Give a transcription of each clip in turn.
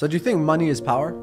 So do you think money is power?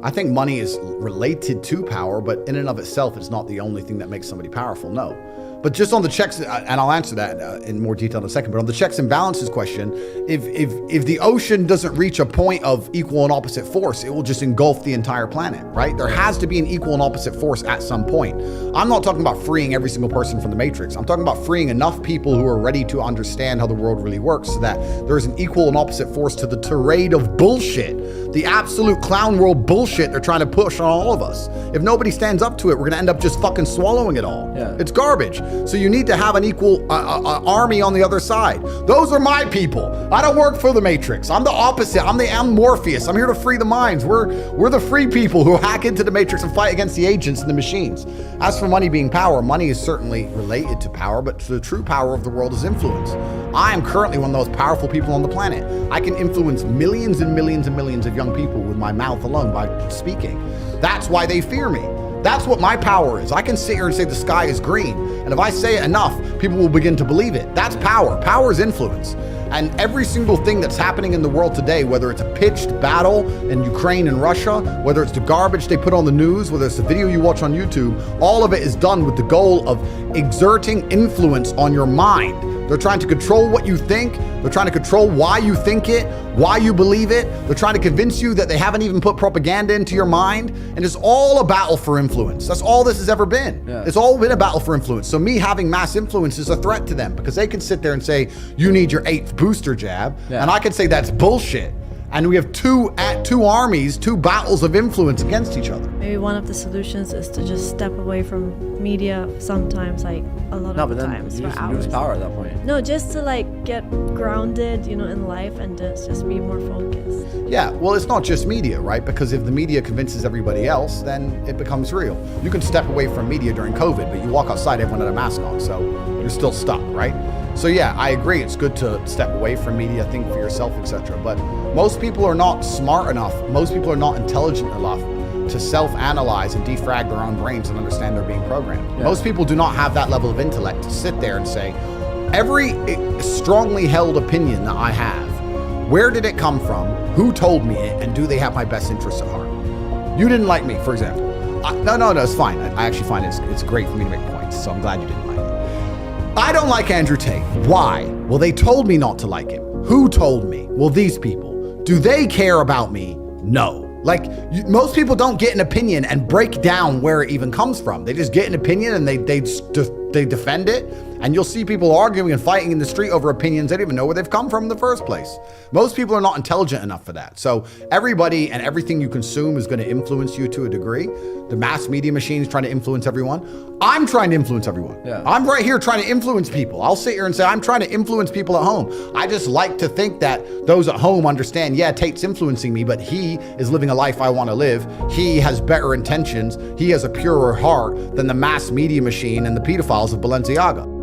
I think money is related to power, but in and of itself, it's not the only thing that makes somebody powerful, no. But just on the checks, and I'll answer that in more detail in a second, but on the checks and balances question, if the ocean doesn't reach a point of equal and opposite force, it will just engulf the entire planet, right? There has to be an equal and opposite force at some point. I'm not talking about freeing every single person from the matrix. I'm talking about freeing enough people who are ready to understand how the world really works so that there's an equal and opposite force to the tirade of bullshit, the absolute clown world bullshit they're trying to push on all of us. If nobody stands up to it, we're gonna end up just fucking swallowing it all. Yeah. It's garbage. So you need to have an equal army on the other side. Those are my people. I don't work for the Matrix. I'm the opposite. I'm Morpheus. I'm here to free the minds. We're the free people who hack into the Matrix and fight against the agents and the machines. As for money being power, money is certainly related to power, but the true power of the world is influence. I am currently one of the most powerful people on the planet. I can influence millions and millions and millions of young people with my mouth alone by speaking. That's why they fear me. That's what my power is. I can sit here and say the sky is green, and if I say it enough, people will begin to believe it. That's power. Power is influence. And every single thing that's happening in the world today, whether it's a pitched battle in Ukraine and Russia, whether it's the garbage they put on the news, whether it's the video you watch on YouTube, all of it is done with the goal of exerting influence on your mind. They're trying to control what you think. They're trying to control why you think it, why you believe it. They're trying to convince you that they haven't even put propaganda into your mind. And it's all a battle for influence. That's all this has ever been. Yeah. It's all been a battle for influence. So me having mass influence is a threat to them because they can sit there and say, you need your 8th booster jab. Yeah. And I can say that's bullshit. And we have two armies, two battles of influence against each other. Maybe one of the solutions is to just step away from media sometimes, like a lot No, of but the then times you for just hours. lose power at that point. No, just to like get grounded, in life and just be more focused. Yeah, well, it's not just media, right? Because if the media convinces everybody else, then it becomes real. You can step away from media during COVID, but you walk outside, everyone had a mask on, so you're still stuck, right? So yeah, I agree. It's good to step away from media, think for yourself, etc. But most people are not smart enough. Most people are not intelligent enough to self-analyze and defrag their own brains and understand they're being programmed. Yeah. Most people do not have that level of intellect to sit there and say, every strongly held opinion that I have, where did it come from? Who told me it? And do they have my best interests at heart? You didn't like me, for example. No, it's fine. I actually find it's great for me to make points, so I'm glad you didn't like me. I don't like Andrew Tate. Why? Well, they told me not to like him. Who told me? Well, these people. Do they care about me? No. Most people don't get an opinion and break down where it even comes from. They just get an opinion and they defend it. And you'll see people arguing and fighting in the street over opinions they don't even know where they've come from in the first place. Most people are not intelligent enough for that. So everybody and everything you consume is going to influence you to a degree. The mass media machine is trying to influence everyone. I'm trying to influence everyone. Yeah. I'm right here trying to influence people. I'll sit here and say, I'm trying to influence people at home. I just like to think that those at home understand, yeah, Tate's influencing me, but he is living a life I want to live. He has better intentions. He has a purer heart than the mass media machine and the pedophiles of Balenciaga.